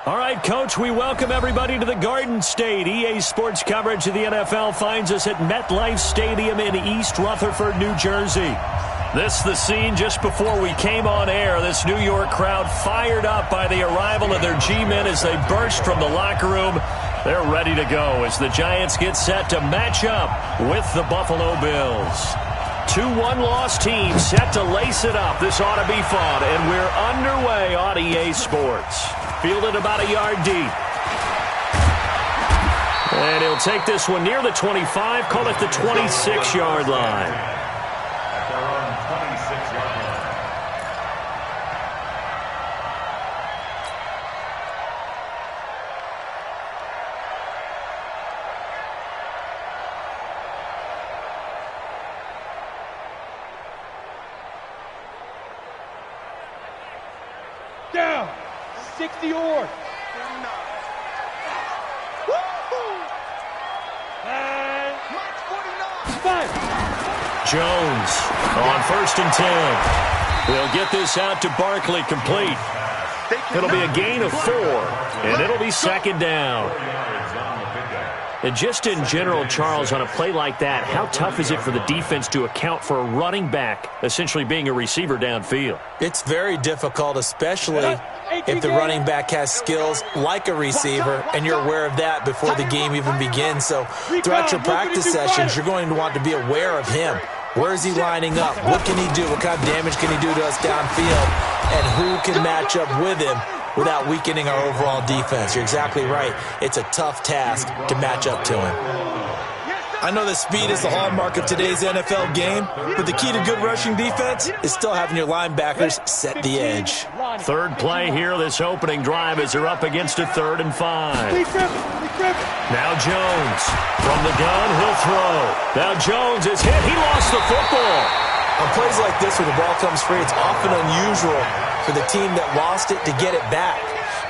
All right, Coach, we welcome everybody to the Garden State. EA Sports coverage of the NFL finds us at MetLife Stadium in East Rutherford, New Jersey. This is the scene just before we came on air. This New York crowd fired up by the arrival of their G-men as they burst from the locker room. They're ready to go as the Giants get set to match up with the Buffalo Bills. 2 one-loss teams set to lace it up. This ought to be fun, and we're underway on EA Sports. Fielded about a yard deep. And he'll take this one near the 25, call it the 26-yard line. At their own 26-yard line. Down. 60 or. Jones on 1st and 10. They'll get this out to Barkley, complete. It'll be a gain of 4, and it'll be 2nd down. And just in general, Charles, on a play like that, how tough is it for the defense to account for a running back essentially being a receiver downfield? It's very difficult, especially if the running back has skills like a receiver, and you're aware of that before the game even begins. So throughout your practice sessions, you're going to want to be aware of him. Where is he lining up? What can he do? What kind of damage can he do to us downfield? And who can match up with him without weakening our overall defense? You're exactly right. It's a tough task to match up to him. I know that speed is the hallmark of today's NFL game, but the key to good rushing defense is still having your linebackers set the edge. Third play here, this opening drive as they're up against a 3rd and 5. Now Jones from the gun, he'll throw. Now Jones is hit. He lost the football. On plays like this where the ball comes free, it's often unusual for the team that lost it to get it back.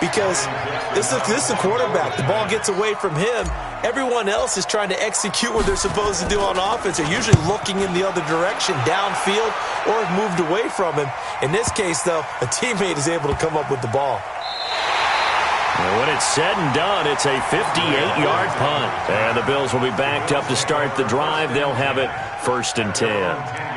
Because this is the quarterback. The ball gets away from him. Everyone else is trying to execute what they're supposed to do on offense. They're usually looking in the other direction, downfield, or have moved away from him. In this case, though, a teammate is able to come up with the ball. And when it's said and done, it's a 58-yard punt. And the Bills will be backed up to start the drive. They'll have it 1st and 10.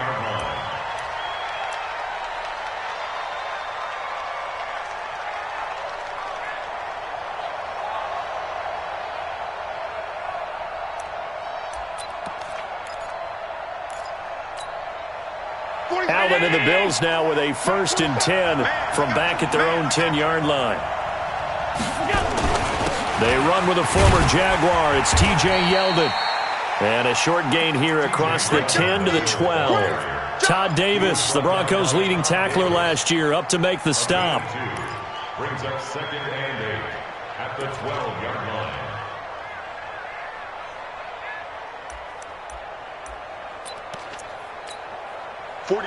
Allen and the Bills now with a 1st and 10 from back at their own 10-yard line. They run with a former Jaguar. It's T.J. Yeldon. And a short gain here across the 10 to the 12. Todd Davis, the Broncos' leading tackler last year, up to make the stop. Brings up 2nd and 8 at the 12-yard line.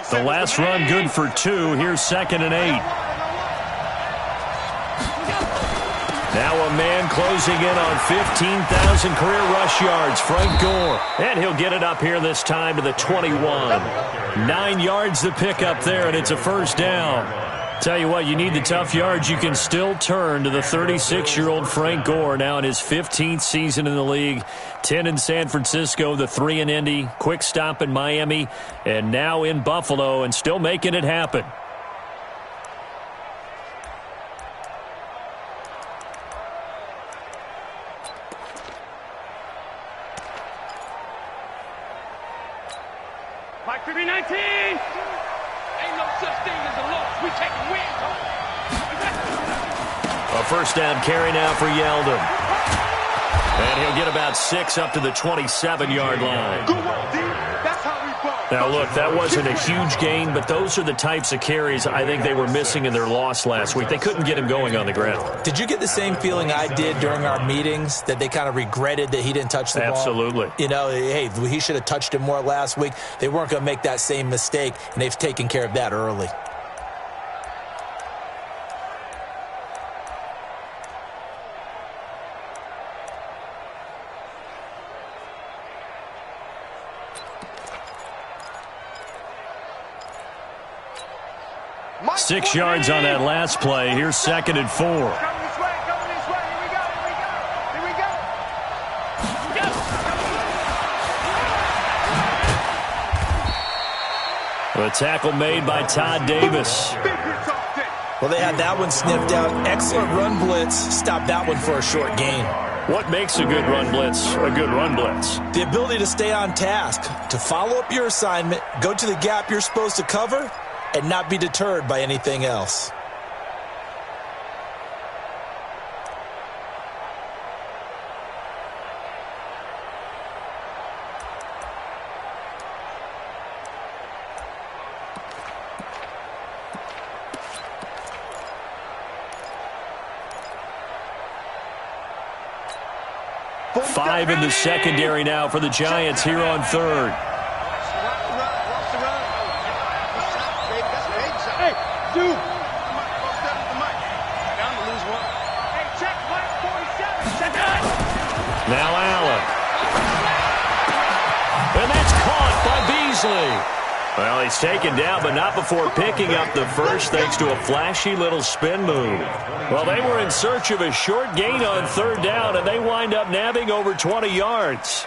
The last run good for 2. Here's 2nd and 8. Now a man closing in on 15,000 career rush yards, Frank Gore. And he'll get it up here this time to the 21. 9 yards to pick up there, and it's a 1st down. Tell you what, you need the tough yards. You can still turn to the 36-year-old Frank Gore, now in his 15th season in the league. 10 in San Francisco, the 3 in Indy, quick stop in Miami, and now in Buffalo, and still making it happen. Mike 319. Ain't no such thing as a loss. We take a win. A 1st down carry now for Yeldon. And he'll get about 6 up to the 27-yard line. That's how we ball. Now, look, that wasn't a huge gain, but those are the types of carries I think they were missing in their loss last week. They couldn't get him going on the ground. Did you get the same feeling I did during our meetings, that they kind of regretted that he didn't touch the ball? Absolutely. You know, hey, he should have touched it more last week. They weren't going to make that same mistake, and they've taken care of that early. Six yards on that last play. Here's 2nd and 4. The tackle made by Todd Davis. Well, they had that one sniffed out. Excellent run blitz. Stopped that one for a short gain. What makes a good run blitz a good run blitz? The ability to stay on task, to follow up your assignment, go to the gap you're supposed to cover, and not be deterred by anything else. Five in the secondary now for the Giants here on third. Hey, dude. Now Allen. And that's caught by Beasley. Well, he's taken down, but not before picking up the first thanks to a flashy little spin move. Well, they were in search of a short gain on third down, and they wind up nabbing over 20 yards.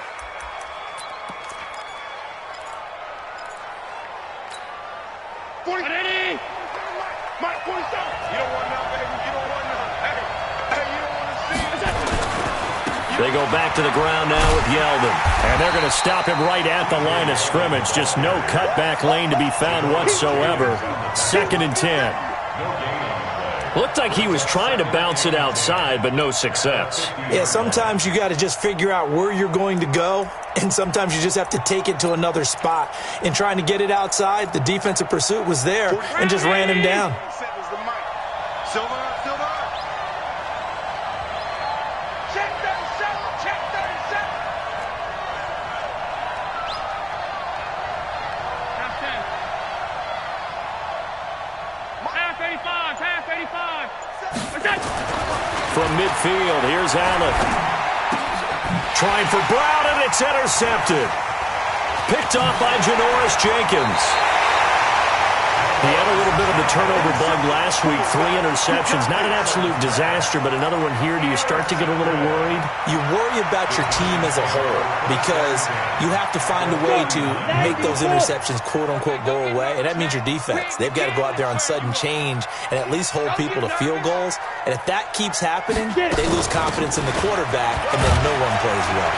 They go back to the ground now with Yeldon. And they're going to stop him right at the line of scrimmage. Just no cutback lane to be found whatsoever. 2nd and 10. Looked like he was trying to bounce it outside, but no success. Yeah, sometimes you got to just figure out where you're going to go, and sometimes you just have to take it to another spot. In trying to get it outside, the defensive pursuit was there and just ran him down. From midfield, here's Allen. Trying for Brown, and it's intercepted. Picked off by Janoris Jenkins. He had a little bit of the turnover bug last week. 3 interceptions. Not an absolute disaster, but another one here. Do you start to get a little worried? You worry about your team as a whole because you have to find a way to make those interceptions, quote-unquote, go away, and that means your defense. They've got to go out there on sudden change and at least hold people to field goals, and if that keeps happening, they lose confidence in the quarterback, and then no one plays well.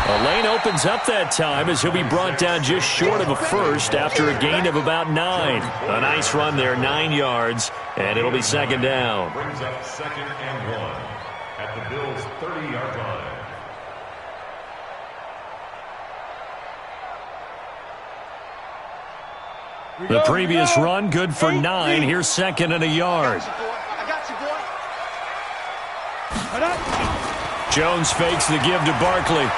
A lane opens up that time as he'll be brought down just short of a first after a gain of about 9. A nice run there, 9 yards, and it'll be 2nd down. Brings up 2nd and 1 at the Bills' 30-yard line. The previous run, good for 9. Here's 2nd and a yard. Jones fakes the give to Barkley.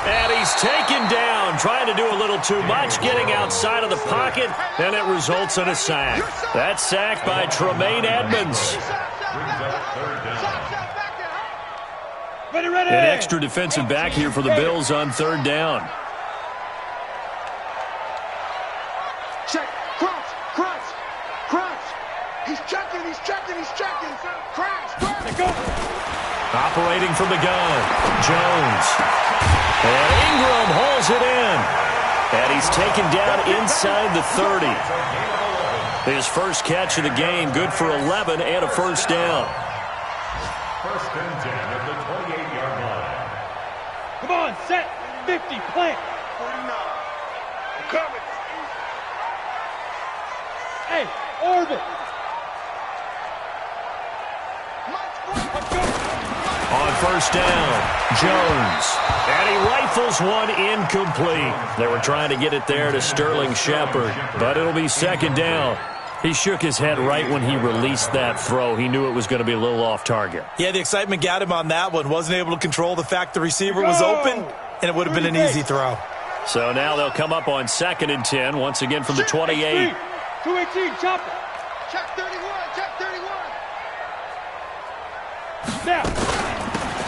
And he's taken down, trying to do a little too much, getting outside of the pocket, and it results in a sack. That's sacked by Tremaine Edmonds. An extra defensive back here for the Bills on 3rd down. Check, crouch. He's checking. Crouch. Go. Operating from the gun, Jones. And Ingram hauls it in. And he's taken down inside the 30. His first catch of the game, good for 11 and a first down. 1st and 10 at the 28-yard line. Come on, set, 50, plant. 49. I'm coming. Hey, orbit. On 1st down, Jones. And he rifles one incomplete. They were trying to get it there to Sterling Shepard, but it'll be 2nd down. He shook his head right when he released that throw. He knew it was going to be a little off target. Yeah, the excitement got him on that one. Wasn't able to control the fact the receiver was open, and it would have been an easy throw. So now they'll come up on 2nd and 10, once again from the 28. 218, chop it. Check 31. Now.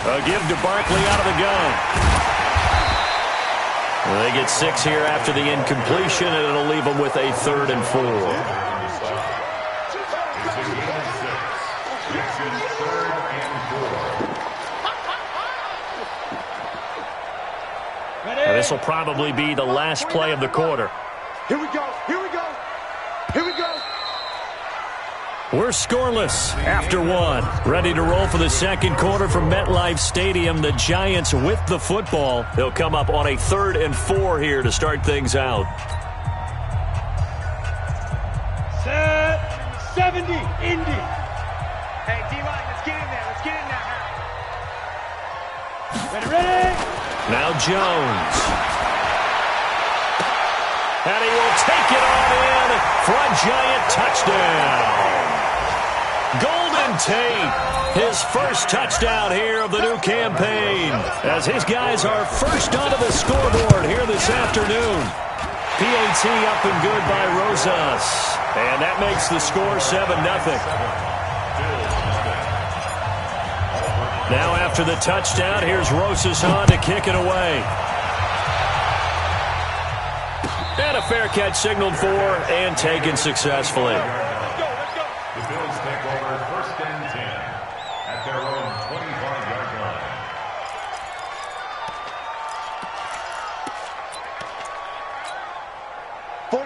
A give to Barkley out of the gun. They get 6 here after the incompletion, and it'll leave them with a 3rd and 4. This will probably be the last play of the quarter. Here we go. Here we go. Here we go. We're scoreless after one. Ready to roll for the second quarter from MetLife Stadium. The Giants with the football. They'll come up on a 3rd and 4 here to start things out. Set 70, Indy. Hey, D-line, let's get in there. Let's get in there. Ready, ready. Now Jones. And he will take it on in for a Giant touchdown. Golden Tate, his first touchdown here of the new campaign, as his guys are first onto the scoreboard here this afternoon. PAT up and good by Rosas, and that makes the score 7-0. Now after the touchdown, here's Rosas on to kick it away. And a fair catch signaled for and taken successfully. The Bills take over 1st and 10 at their own 25-yard line.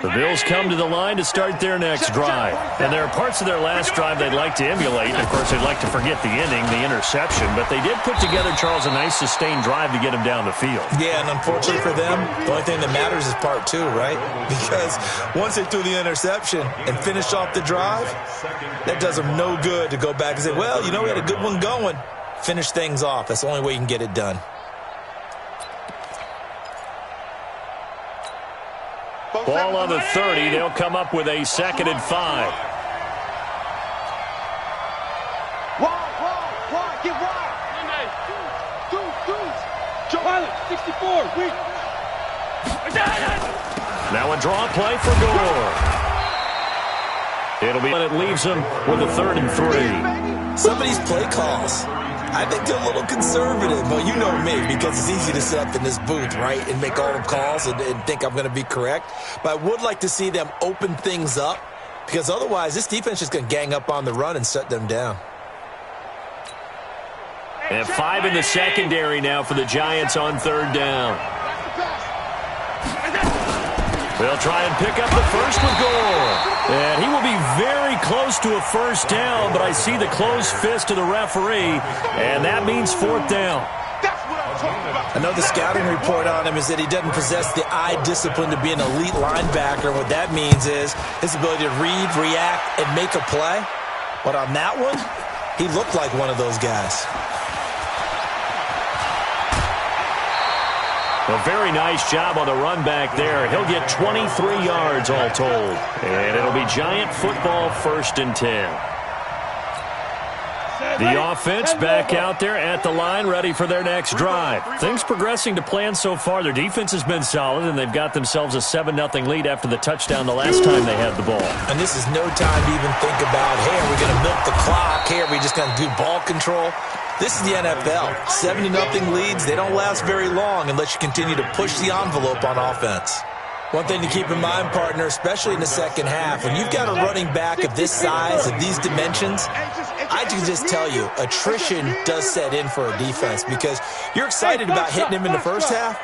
The Bills come to the line to start their next drive. And there are parts of their last drive they'd like to emulate. And, of course, they'd like to forget the inning, the interception. But they did put together, Charles, a nice sustained drive to get him down the field. Yeah, and unfortunately for them, the only thing that matters is part 2, right? Because once they threw the interception and finished off the drive, that does them no good to go back and say, well, you know, we had a good one going. Finish things off. That's the only way you can get it done. Ball on the 30. They'll come up with a 2nd and 5. Wide, get wide. Joe Pilot, 64, weak. Now a draw play for Gore. It'll be, and it leaves them with a 3rd and 3. Some of these play calls, I think they're a little conservative, but you know me, because it's easy to sit up in this booth, right, and make all the calls and think I'm going to be correct. But I would like to see them open things up, because otherwise this defense is going to gang up on the run and shut them down. And 5 in the secondary now for the Giants on 3rd down. They'll try and pick up the first with Gore. And he will be very close to a 1st down, but I see the closed fist of the referee, and that means 4th down. I know the scouting report on him is that he doesn't possess the eye discipline to be an elite linebacker. What that means is his ability to read, react, and make a play. But on that one, he looked like one of those guys. A very nice job on the run back there. He'll get 23 yards all told. And it'll be Giant football 1st and 10. The offense back out there at the line, ready for their next drive. Things progressing to plan so far. Their defense has been solid, and they've got themselves a 7-0 lead after the touchdown the last time they had the ball. And this is no time to even think about, hey, are we going to milk the clock? Hey, are we just going to do ball control? This is the NFL. 70-0 leads, they don't last very long unless you continue to push the envelope on offense. One thing to keep in mind, partner, especially in the second half, when you've got a running back of this size, of these dimensions, I can just tell you, attrition does set in for a defense because you're excited about hitting him in the first half,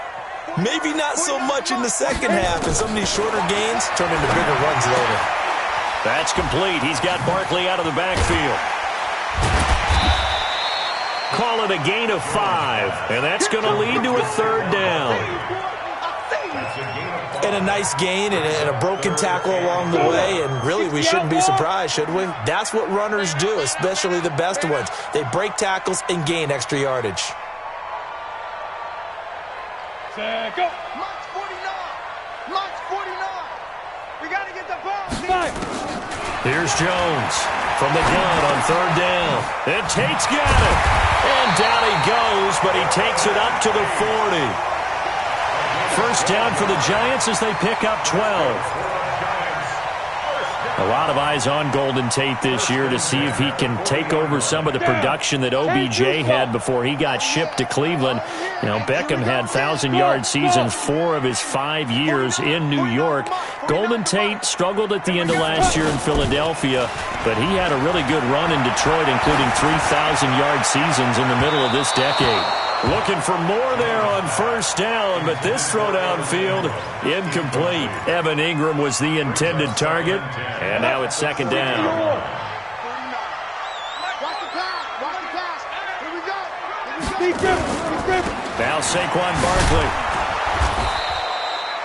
maybe not so much in the second half, and some of these shorter gains turn into bigger runs later. That's complete. He's got Barkley out of the backfield. Call it a gain of 5, and that's going to lead to a 3rd down. And a nice gain and a broken tackle along the way, and really we shouldn't be surprised, should we? That's what runners do, especially the best ones. They break tackles and gain extra yardage. Go. March 49. March 49. We got to get the ball. Here's Jones from the gun on 3rd down. And Tate's got it. And down he goes, but he takes it up to the 40. First down for the Giants as they pick up 12. A lot of eyes on Golden Tate this year to see if he can take over some of the production that OBJ had before he got shipped to Cleveland. You know, Beckham had 1,000-yard seasons 4 of his 5 years in New York. Golden Tate struggled at the end of last year in Philadelphia, but he had a really good run in Detroit, including 3,000-yard seasons in the middle of this decade. Looking for more there on first down, but this throw downfield, incomplete. Evan Ingram was the intended target, and now it's second down. Now Saquon Barkley.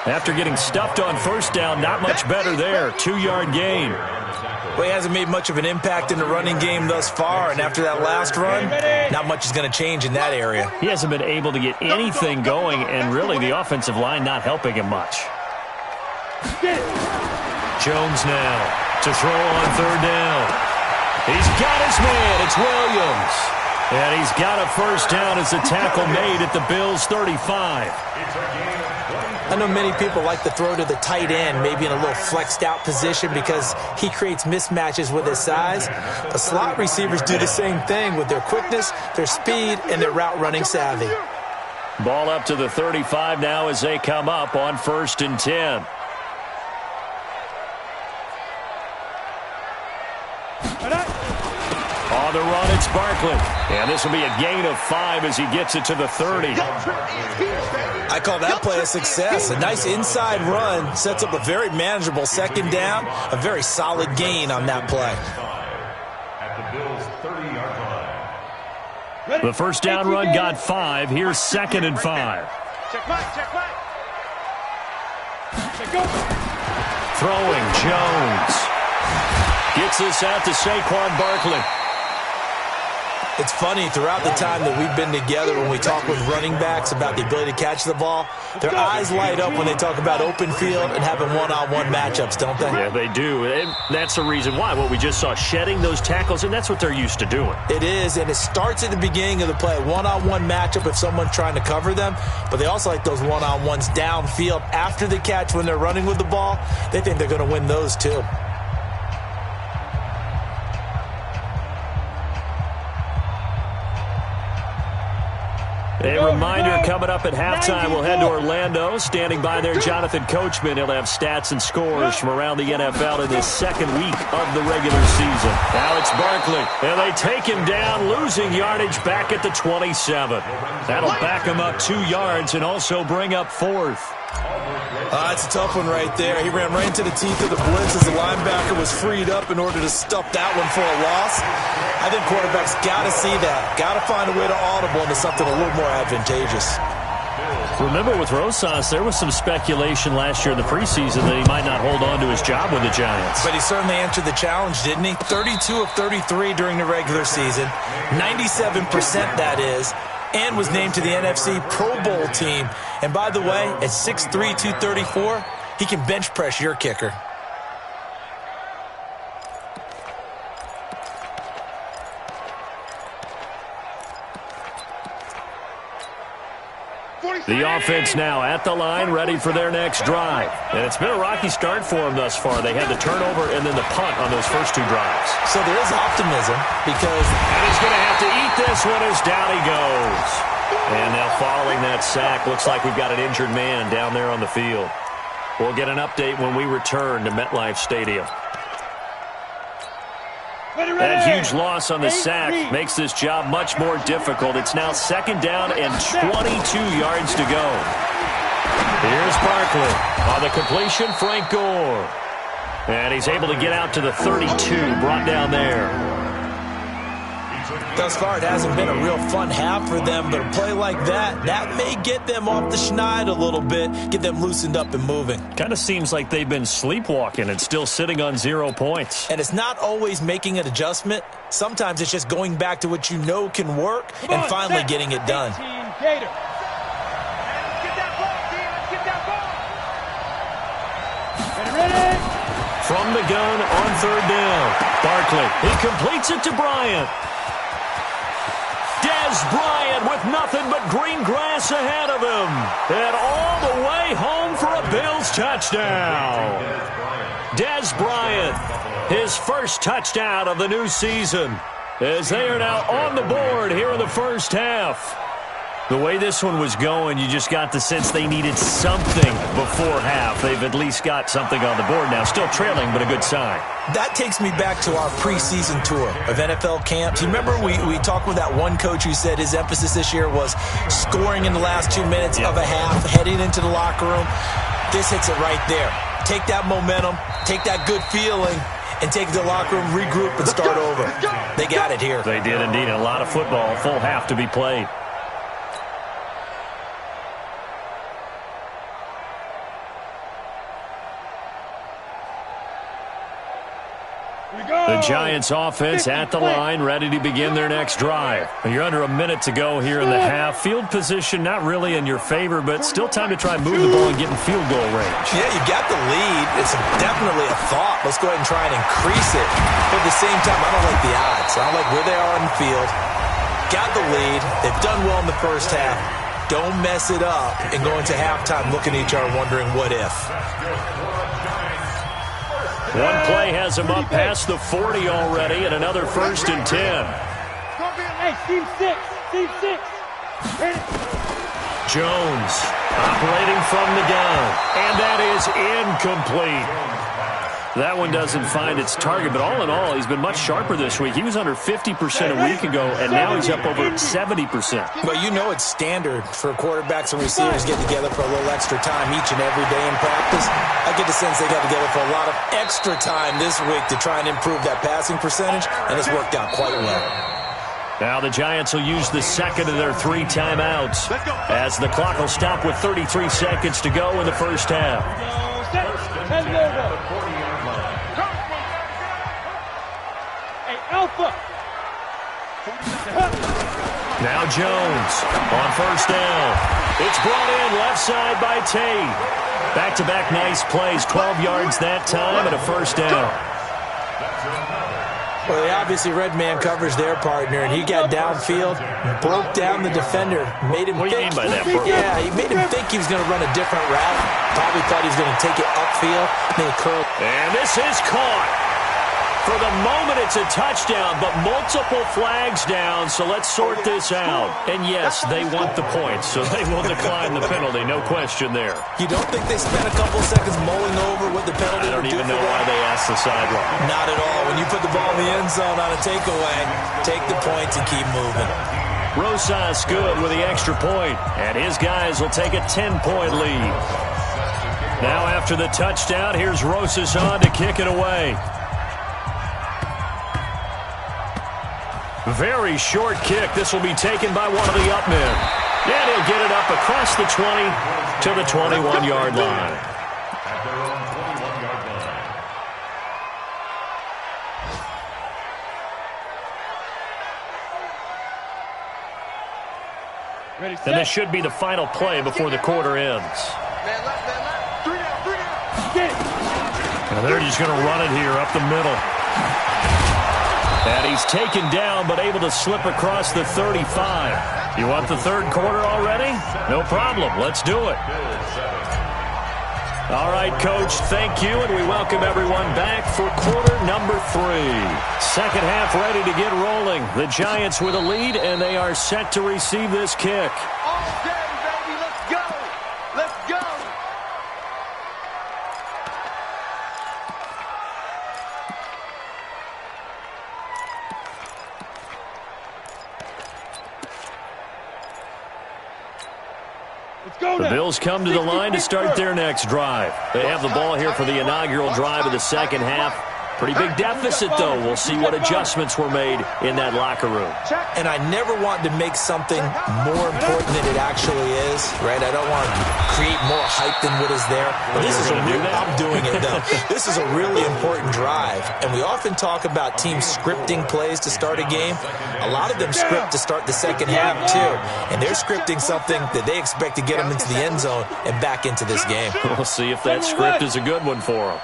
After getting stuffed on first down, not much better there. 2-yard gain. Well, he hasn't made much of an impact in the running game thus far, and after that last run, not much is going to change in that area. He hasn't been able to get anything going, and really the offensive line not helping him much. Jones now to throw on third down. He's got his man. It's Williams. And he's got a first down as the tackle made at the Bills' 35. I know many people like to throw to the tight end, maybe in a little flexed out position because he creates mismatches with his size. But slot receivers do the same thing with their quickness, their speed, and their route running savvy. Ball up to the 35 now as they come up on 1st and 10. On the run, it's Barkley. And this will be a gain of 5 as he gets it to the 30. I call that play a success. A nice inside run sets up a very manageable second down. A very solid gain on that play. At the Bills' 30-yard line. The first down run got 5. Here's 2nd and 5. Check mine, check mine. Throwing, Jones. Gets this out to Saquon Barkley. It's funny, throughout the time that we've been together, when we talk with running backs about the ability to catch the ball, their eyes light up when they talk about open field and having one-on-one matchups, don't they? Yeah, they do. And that's the reason why. What we just saw, shedding those tackles, and that's what they're used to doing. It is, and it starts at the beginning of the play. One-on-one matchup if someone's trying to cover them, but they also like those one-on-ones downfield after the catch when they're running with the ball. They think they're going to win those too. A reminder coming up at halftime, we'll head to Orlando. Standing by there, Jonathan Coachman. He'll have stats and scores from around the NFL in this second week of the regular season. Now it's Barkley, and they take him down, losing yardage back at the 27. That'll back him up 2 yards and also bring up 4th. It's a tough one right there. He ran right into the teeth of the blitz as the linebacker was freed up in order to stuff that one for a loss. I think quarterbacks got to see that. Got to find a way to audible into something a little more advantageous. Remember with Rosas, there was some speculation last year in the preseason that he might not hold on to his job with the Giants. But he certainly answered the challenge, didn't he? 32 of 33 during the regular season. 97% that is. And was named to the NFC Pro Bowl team. And by the way, at 6'3", 234, he can bench press your kicker. The offense now at the line, ready for their next drive. And it's been a rocky start for them thus far. They had the turnover and then the punt on those first 2 drives. So there is optimism because... And he's going to have to eat this one as down he goes. And now following that sack, looks like we've got an injured man down there on the field. We'll get an update when we return to MetLife Stadium. That huge loss on the sack makes this job much more difficult. It's now 2nd down and 22 yards to go. Here's Barkley on the completion, Frank Gore. And he's able to get out to the 32, brought down there. Thus far, it hasn't been a real fun half for them, but a play like that may get them off the schneid a little bit, get them loosened up and moving. Kind of seems like they've been sleepwalking and still sitting on 0 points. And it's not always making an adjustment. Sometimes it's just going back to what you know can work and finally getting it done. From the gun on 3rd down, Barkley, he completes it to Bryant. Dez Bryant with nothing but green grass ahead of him. And all the way home for a Bills touchdown. Dez Bryant, his first touchdown of the new season, as they are now on the board here in the first half. The way this one was going, you just got the sense they needed something before half. They've at least got something on the board now. Still trailing, but a good sign. That takes me back to our preseason tour of NFL camps. You remember we talked with that one coach who said his emphasis this year was scoring in the last 2 minutes of a half, heading into the locker room. This hits it right there. Take that momentum, take that good feeling, and take it to the locker room, regroup, and start over. They got it here. They did indeed. A lot of football, full half to be played. The Giants offense at the line, ready to begin their next drive. You're under a minute to go here in the half. Field position not really in your favor, but still time to try and move the ball and get in field goal range. Yeah, you got the lead. It's definitely a thought. Let's go ahead and try and increase it. But at the same time, I don't like the odds. I don't like where they are on the field. Got the lead. They've done well in the first half. Don't mess it up and go into halftime looking at each other wondering what if. One play has him up past the 40 already, and another 1st and 10. Hey, team 6. Team 6. Jones operating from the gun, and that is incomplete. That one doesn't find its target, but all in all, he's been much sharper this week. He was under 50% a week ago, and now he's up over 70%. But you know it's standard for quarterbacks and receivers get together for a little extra time each and every day in practice. I get the sense they got together for a lot of extra time this week to try and improve that passing percentage, and it's worked out quite well. Now the Giants will use the second of their 3 timeouts as the clock will stop with 33 seconds to go in the first half. Alpha. Now Jones on 1st down. It's brought in left side by Tate. Back-to-back nice plays, 12 yards that time and a 1st down. Well, they obviously red man coverage their partner, and he got downfield, broke down the defender, made him What do you mean by that, bro? Yeah, he made him think he was going to run a different route. Probably thought he was going to take it upfield, then he curled. And this is caught. For the moment, it's a touchdown, but multiple flags down, so let's sort this out. And yes, they want the points, so they will decline the penalty, no question there. You don't think they spent a couple seconds mulling over what the penalty I don't would do even for know why them? they asked the sideline. Not at all. When you put the ball in the end zone on a takeaway, take the points and keep moving. Rosas good with the extra point, and his guys will take a 10-point lead. Now after the touchdown, here's Rosas on to kick it away. Very short kick. This will be taken by one of the up men. And he'll get it up across the 20 to the 21-yard line. At their own 21-yard line. Ready, set. And this should be the final play before the quarter ends. Man left. 3 down. Get it. And they're just going to run it here up the middle. And he's taken down, but able to slip across the 35. You want the third quarter already? No problem. Let's do it. All right, Coach, thank you, and we welcome everyone back for quarter number 3. Second half ready to get rolling. The Giants with a lead, and they are set to receive this kick. All day, baby. Let's go. Let's go. The Bills come to the line to start their next drive. They have the ball here for the inaugural drive of the second half. Pretty big deficit, though. We'll see what adjustments were made in that locker room. And I never want to make something more important than it actually is, right? I don't want to create more hype than what is there. But this is I'm doing it, though. This is a really important drive. And we often talk about teams scripting plays to start a game. A lot of them script to start the second half, too. And they're scripting something that they expect to get them into the end zone and back into this game. We'll see if that script is a good one for them.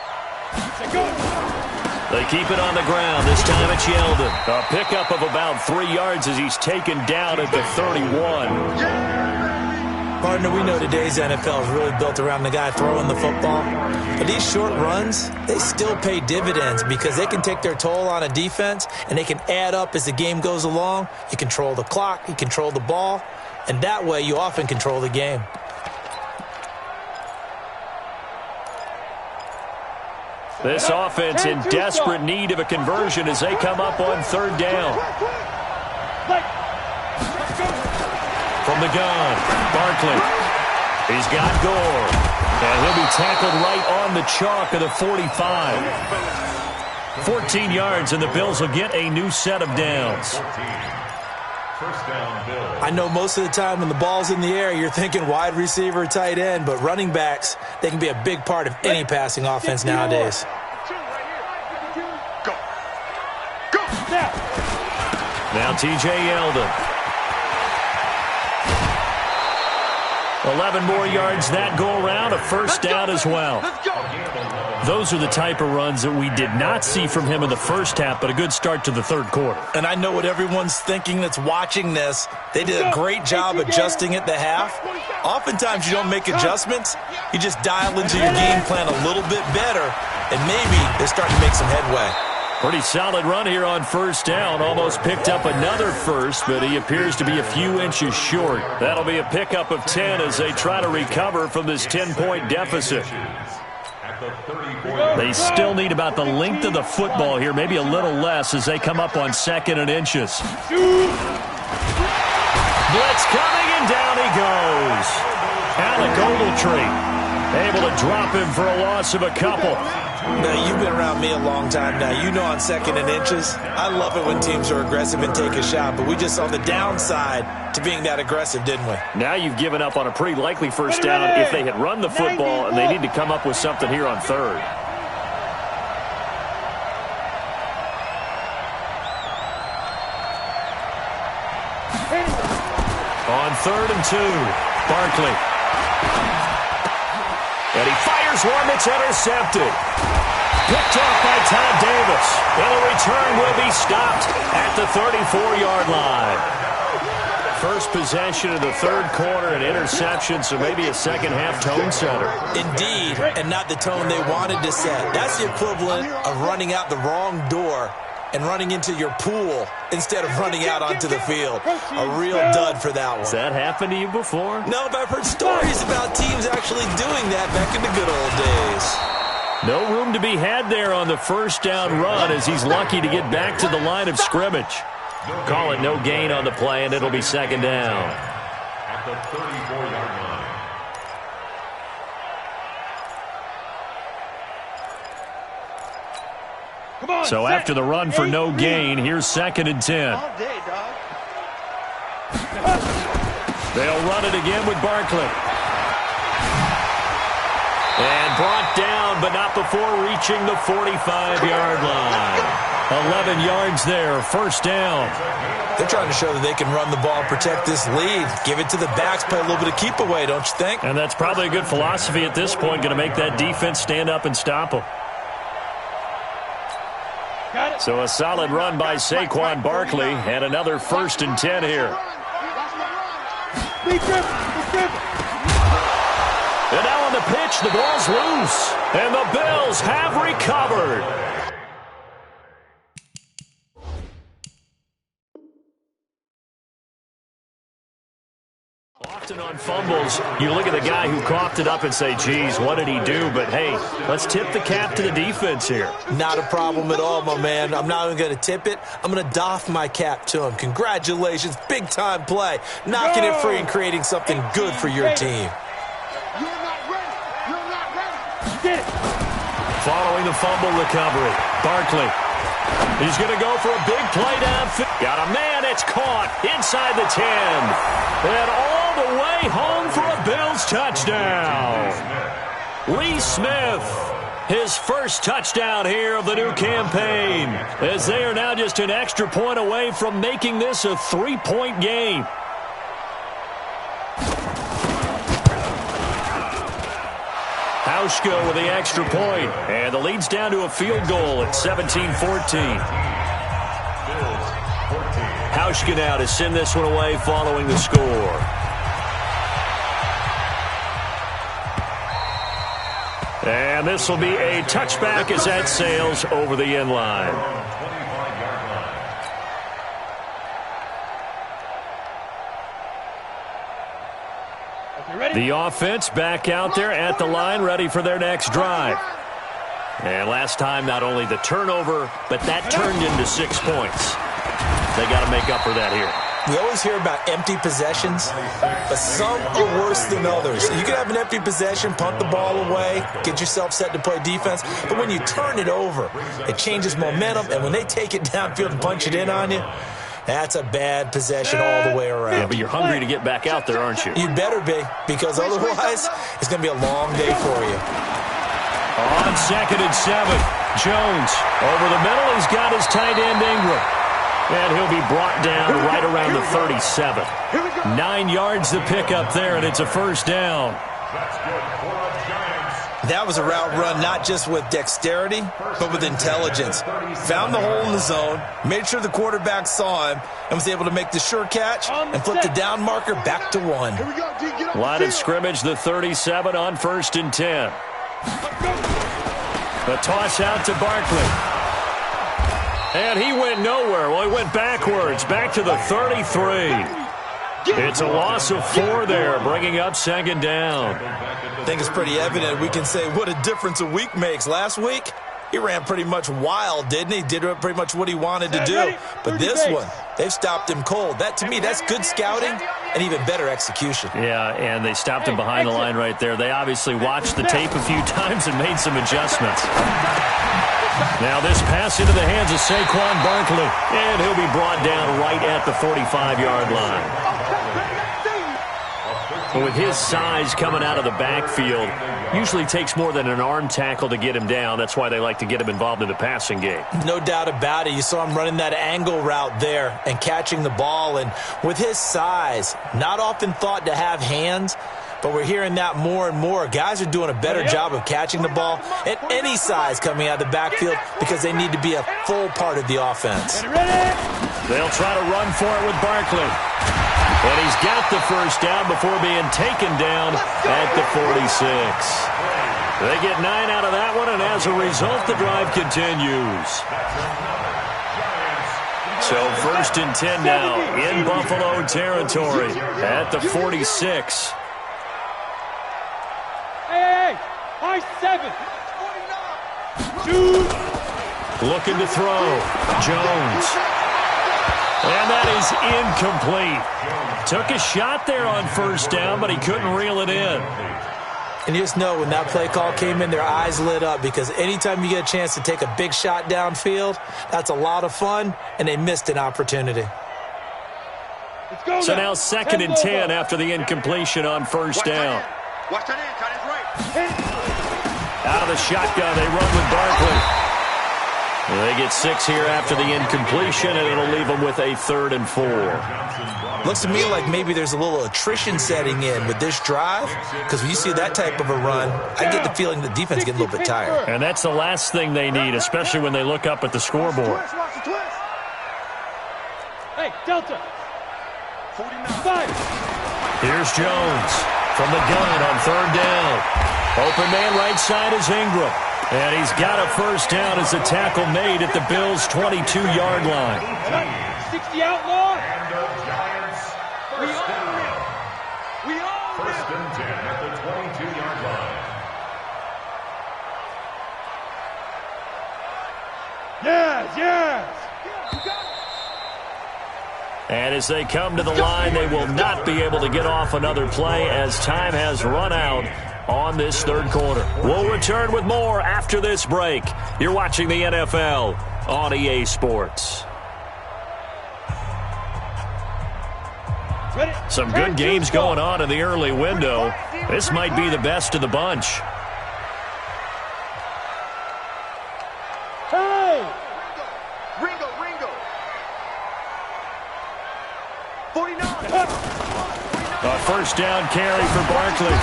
They keep it on the ground. This time it's Yeldon. A pickup of about 3 yards as he's taken down at the 31. Partner, we know today's NFL is really built around the guy throwing the football. But these short runs, they still pay dividends because they can take their toll on a defense and they can add up as the game goes along. You control the clock, you control the ball, and that way you often control the game. This offense in desperate need of a conversion as they come up on third down. From the gun, Barkley. He's got Gore. And he'll be tackled right on the chalk of the 45. 14 yards, and the Bills will get a new set of downs. First down, Bills. I know most of the time when the ball's in the air, you're thinking wide receiver, tight end, but running backs, they can be a big part of any passing offense nowadays. Now T.J. Yeldon. 11 more yards that go around, a first down as well. Those are the type of runs that we did not see from him in the first half, but a good start to the third quarter. And I know what everyone's thinking that's watching this. They did a great job adjusting at the half. Oftentimes you don't make adjustments. You just dial into your game plan a little bit better, and maybe they're starting to make some headway. Pretty solid run here on first down. Almost picked up another first, but he appears to be a few inches short. That'll be a pickup of 10 as they try to recover from this 10-point deficit. They still need about the length of the football here, maybe a little less as they come up on 2nd and inches. Blitz coming, and down he goes. Alec Ogletree able to drop him for a loss of a couple. Now, you've been around me a long time now. You know on 2nd and inches, I love it when teams are aggressive and take a shot, but we just saw the downside to being that aggressive, didn't we? Now you've given up on a pretty likely first down if they had run the football, and they need to come up with something here on third. On 3rd and 2, Barkley. And he fires one that's intercepted. Picked off by Todd Davis. And the return will be stopped at the 34-yard line. First possession of the third quarter, an interception, so maybe a second-half tone setter. Indeed, and not the tone they wanted to set. That's the equivalent of running out the wrong door and running into your pool instead of running out onto the field. A real dud for that one. Has that happened to you before? No, but I've heard stories about teams actually doing that back in the good old days. No room to be had there on the first down run as he's lucky to get back to the line of scrimmage. Call it no gain on the play, and it'll be 2nd down. At the 34-yard line. So after the run for no gain, here's 2nd and 10. They'll run it again with Barkley. And brought down, but not before reaching the 45-yard line. 11 yards there, first down. They're trying to show that they can run the ball, protect this lead. Give it to the backs, play a little bit of keep away, don't you think? And that's probably a good philosophy at this point, going to make that defense stand up and stop them. So a solid run by Saquon Barkley, and another 1st and 10 here. And now on the pitch, the ball's loose, and the Bills have recovered. Often on fumbles, you look at the guy who coughed it up and say, geez, what did he do? But, hey, let's tip the cap to the defense here. Not a problem at all, my man. I'm not even going to tip it. I'm going to doff my cap to him. Congratulations, big-time play. Knocking it free and creating something good for your team. Following the fumble recovery, Barkley. He's going to go for a big play downfield. Got a man, it's caught inside the 10. And all the way home for a Bills touchdown. Lee Smith, his first touchdown here of the new campaign, as they are now just an extra point away from making this a 3-point game. Hauschka with the extra point, and the lead's down to a field goal at 17-14. Hauschka now to send this one away following the score. And this will be a touchback as that sails over the end line. The offense back out there at the line, ready for their next drive. And last time, not only the turnover, but that turned into 6 points. They got to make up for that here. We always hear about empty possessions, but some are worse than others. You can have an empty possession, punt the ball away, get yourself set to play defense, but when you turn it over, it changes momentum, and when they take it downfield and punch it in on you, that's a bad possession all the way around. Yeah, but you're hungry to get back out there, aren't you? You better be, because otherwise it's going to be a long day for you. On 2nd and 7, Jones over the middle. He's got his tight end Ingram. And he'll be brought down right around the 37. 9 yards to pick up there, and it's a first down. That was a route run not just with dexterity, but with intelligence. Found the hole in the zone, made sure the quarterback saw him, and was able to make the sure catch and flip the down marker back to 1. Line of scrimmage, the 37 on 1st and 10. The toss out to Barkley. And he went nowhere. Well, he went backwards, back to the 33. It's a loss of 4 there, bringing up 2nd down. I think it's pretty evident. We can say what a difference a week makes. Last week, he ran pretty much wild, didn't he? Did pretty much what he wanted to do. But this one, they've stopped him cold. That, to me, that's good scouting and even better execution. Yeah, and they stopped him behind the line right there. They obviously watched the tape a few times and made some adjustments. Now this pass into the hands of Saquon Barkley, and he'll be brought down right at the 45-yard line. With his size coming out of the backfield, usually takes more than an arm tackle to get him down. That's why they like to get him involved in the passing game. No doubt about it. You saw him running that angle route there and catching the ball. And with his size, not often thought to have hands, but we're hearing that more and more. Guys are doing a better job of catching the ball at any size coming out of the backfield because they need to be a full part of the offense. They'll try to run for it with Barkley. And he's got the first down before being taken down at the 46. They get 9 out of that one, and as a result, the drive continues. So 1st and 10 now in Buffalo territory at the 46. Hey, high 7. Dude. Looking to throw. Jones. And that is incomplete. Took a shot there on 1st down, but he couldn't reel it in. And you just know when that play call came in, their eyes lit up because anytime you get a chance to take a big shot downfield, that's a lot of fun, and they missed an opportunity. So now 2nd and 10 after the incompletion on 1st down. Watch that in, tight end right. Out of the shotgun, they run with Barkley. They get 6 here after the incompletion, and it'll leave them with a 3rd and 4. Looks to me like maybe there's a little attrition setting in with this drive, because when you see that type of a run, I get the feeling the defense gets a little bit tired. And that's the last thing they need, especially when they look up at the scoreboard. Hey, Delta. 49. Here's Jones from the gun on 3rd down. Open man right side is Ingram. And he's got a first down as a tackle made at the Bills' 22-yard line. 60 outlaw. And the Giants first down. We own 1st and 10 at the 22-yard line. Yes. And as they come to the line, they will not be able to get off another play as time has run out on this 3rd quarter. We'll return with more after this break. You're watching the NFL on EA Sports. Some good games going on in the early window. This might be the best of the bunch. Hey! Ringo. 49. A first down carry for Barkley.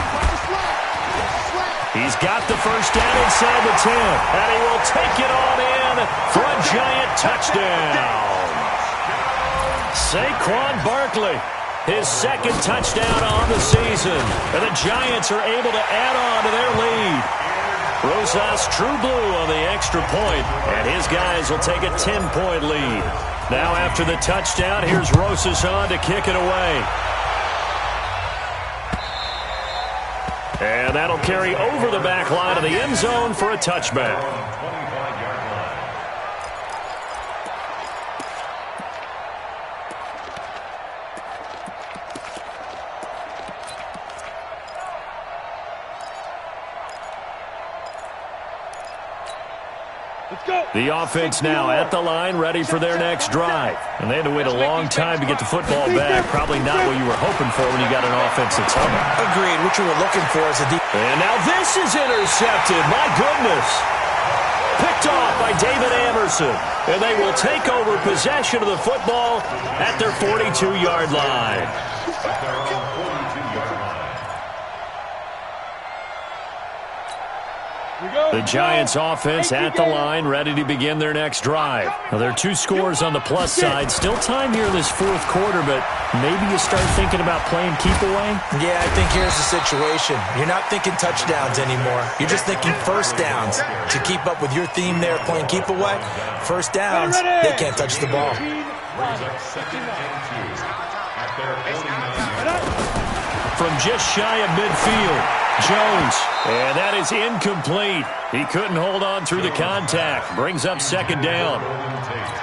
He's got the first down inside the 10, and he will take it on in for a Giant touchdown. Saquon Barkley, his 2nd touchdown on the season, and the Giants are able to add on to their lead. Rosas true blue on the extra point, and his guys will take a 10-point lead. Now after the touchdown, here's Rosas on to kick it away. And that'll carry over the back line of the end zone for a touchback. The offense now at the line, ready for their next drive. And they had to wait a long time to get the football back. Probably not what you were hoping for when you got an offense that's humming. Agreed. What you were looking for is a deep. And now this is intercepted. My goodness. Picked off by David Amerson. And they will take over possession of the football at their 42-yard line. The Giants offense at the line, ready to begin their next drive. Now, there are 2 scores on the plus side. Still time here in this fourth quarter, but maybe you start thinking about playing keep away? Yeah, I think here's the situation. You're not thinking touchdowns anymore. You're just thinking first downs. To keep up with your theme there, playing keep away, first downs, they can't touch the ball. From just shy of midfield, Jones. And that is incomplete. He couldn't hold on through the contact. Brings up second down.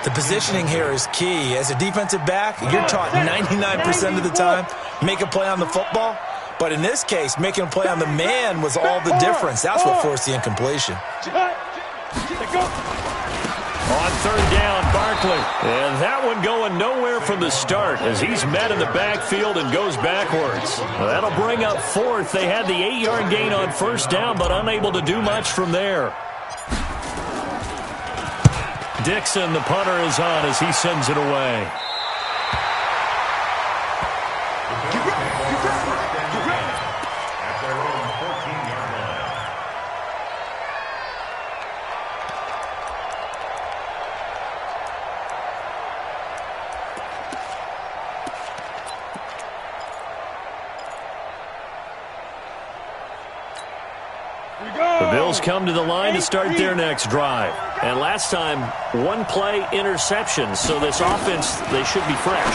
The positioning here is key. As a defensive back, you're taught 99% of the time, make a play on the football. But in this case, making a play on the man was all the difference. That's what forced the incompletion. On third down, Barkley. And that one going nowhere from the start as he's met in the backfield and goes backwards. That'll bring up fourth. They had the 8-yard gain on first down, but unable to do much from there. Dixon, the punter, is on as he sends it away. Come to the line to start their next drive. And last time, 1-play interception. So this offense, they should be fresh.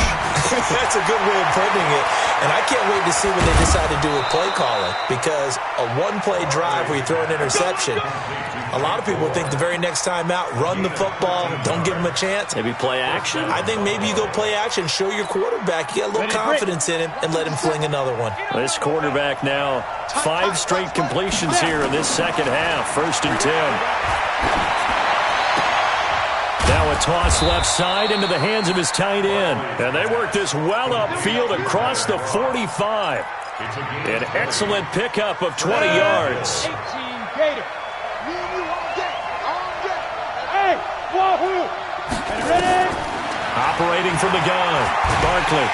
That's a good way of putting it. And I can't wait to see what they decide to do with play calling. Because a 1-play drive where you throw an interception, a lot of people think the very next time out, run the football, don't give them a chance. Maybe play action? I think maybe you go play action, show your quarterback, you get a little confidence in him, and let him fling another one. This quarterback now, 5 straight completions here in this second half. 1st and 10. Now a toss left side into the hands of his tight end. And they work this well upfield across the 45. An excellent pickup of 20 yards. Operating from the gun, Barkley.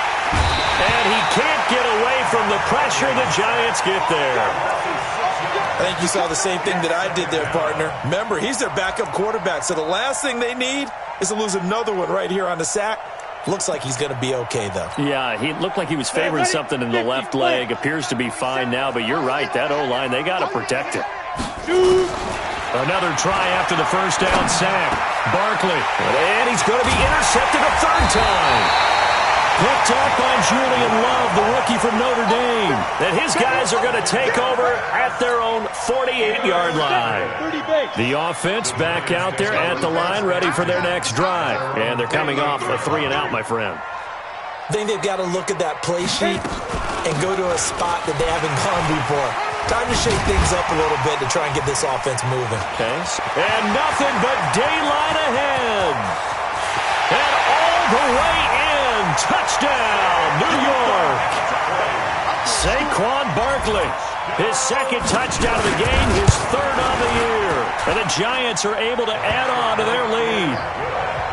And he can't get away from the pressure. The Giants get there. I think you saw the same thing that I did there, partner. Remember, he's their backup quarterback, so the last thing they need is to lose another one right here on the sack. Looks like he's going to be okay, though. Yeah, he looked like he was favoring something in the left leg. Appears to be fine now, but you're right. That O-line, they got to protect it. Another try after the first down sack. Barkley. And he's going to be intercepted a third time. Picked up by Julian Love, the rookie from Notre Dame. And his guys are going to take over at their own 48-yard line. The offense back out there at the line, ready for their next drive. And they're coming off a 3-and-out, my friend. I think they've got to look at that play sheet and go to a spot that they haven't gone before. Time to shake things up a little bit to try and get this offense moving. Okay. And nothing but daylight ahead. And all the way in. Touchdown, New York. Saquon Barkley. His second touchdown of the game, his third of the year. And the Giants are able to add on to their lead.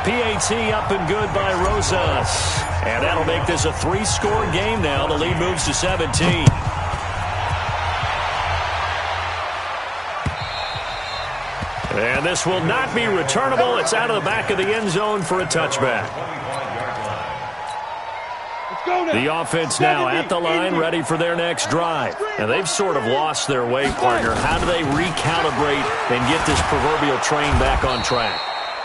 PAT up and good by Rosas. And that'll make this a 3-score game now. The lead moves to 17. And this will not be returnable. It's out of the back of the end zone for a touchback. The offense now at the line, ready for their next drive. And they've sort of lost their way, partner. How do they recalibrate and get this proverbial train back on track?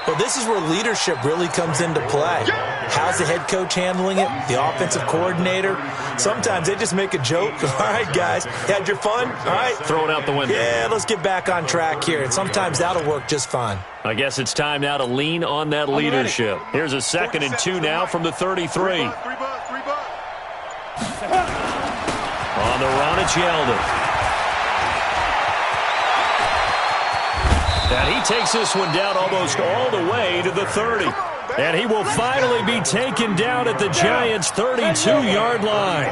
Well, this is where leadership really comes into play. How's the head coach handling it? The offensive coordinator? Sometimes they just make a joke. All right, guys, had your fun? All right. Throw it out the window. Yeah, let's get back on track here. And sometimes that'll work just fine. I guess it's time now to lean on that leadership. Here's a 2nd and 2 now from the 33. On the run, it's Yeldon. And he takes this one down almost all the way to the 30. And he will finally be taken down at the Giants' 32-yard line.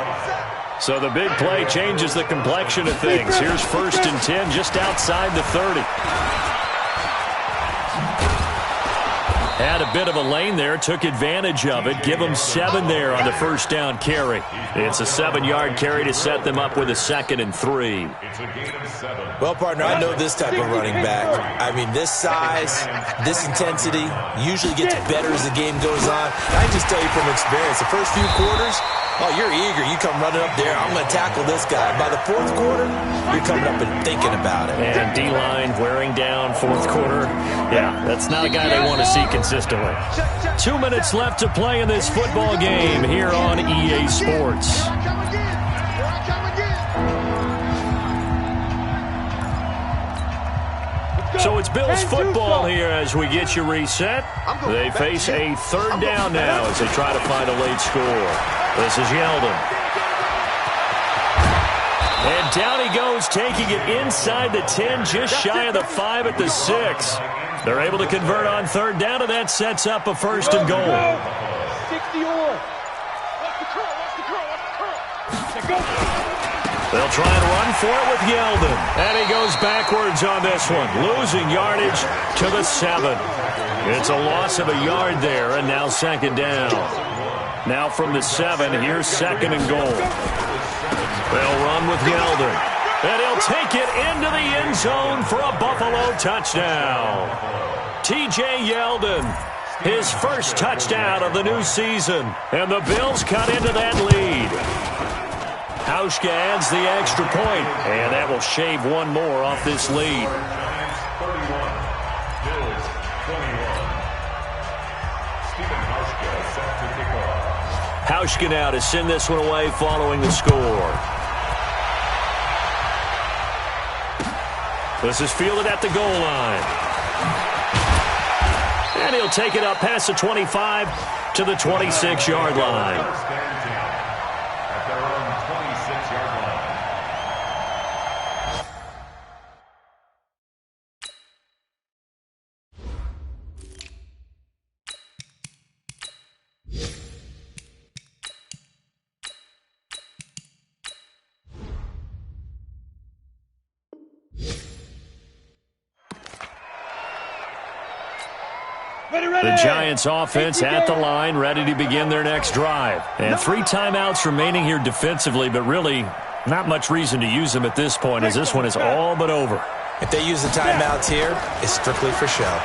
So the big play changes the complexion of things. Here's 1st and 10 just outside the 30. Had a bit of a lane there, took advantage of it. Give them 7 there on the 1st down carry. It's a 7-yard carry to set them up with a 2nd and 3. Well, partner, I know this type of running back. I mean, this size, this intensity usually gets better as the game goes on. I just tell you from experience, the first few quarters, oh, you're eager. You come running up there. I'm going to tackle this guy. By the 4th quarter, you're coming up and thinking about it. And D-line wearing down 4th quarter. Yeah, that's not a guy they want to see consistently. 2 minutes left to play in this football game here on EA Sports. So it's Bills football here as we get you reset. They face a 3rd down now as they try to find a late score. This is Yeldon. And down he goes, taking it inside the 10, just shy of the 5 at the 6. They're able to convert on 3rd down, and that sets up a 1st and goal. 60-yard. They'll try and run for it with Yeldon. And he goes backwards on this one, losing yardage to the 7. It's a loss of a yard there, and now 2nd down. Now from the 7, here's 2nd and goal. They'll run with Yeldon. And he'll take it into the end zone for a Buffalo touchdown. T.J. Yeldon, his 1st touchdown of the new season. And the Bills cut into that lead. Hauschka adds the extra point, and that will shave one more off this lead. Hauschka now to send this one away following the score. This is fielded at the goal line. And he'll take it up past the 25 to the 26-yard line. The Giants offense at the line, ready to begin their next drive. And 3 timeouts remaining here defensively, but really not much reason to use them at this point as this one is all but over. If they use the timeouts here, it's strictly for show.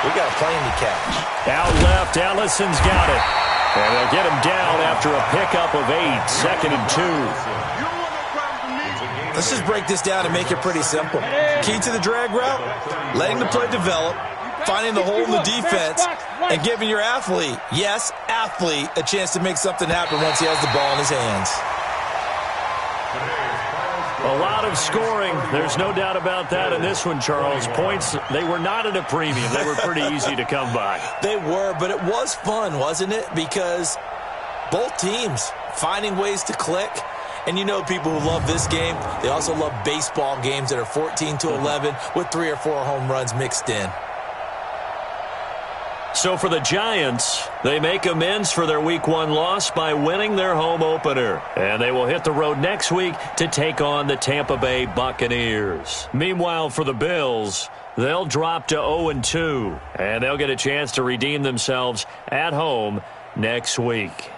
We got a plane to catch. Out left, Allison's got it. And they'll get him down after a pickup of 8, 2nd and 2. Let's just break this down and make it pretty simple. Key to the drag route, letting the play develop, finding the hole in the defense, and giving your athlete, yes, athlete, a chance to make something happen once he has the ball in his hands. A lot of scoring. There's no doubt about that in this one, Charles. Points, they were not at a premium. They were pretty easy to come by. They were, but it was fun, wasn't it? Because both teams finding ways to click. And you know people who love this game, they also love baseball games that are 14-11 with 3 or 4 home runs mixed in. So for the Giants, they make amends for their Week 1 loss by winning their home opener. And they will hit the road next week to take on the Tampa Bay Buccaneers. Meanwhile, for the Bills, they'll drop to 0-2. And they'll get a chance to redeem themselves at home next week.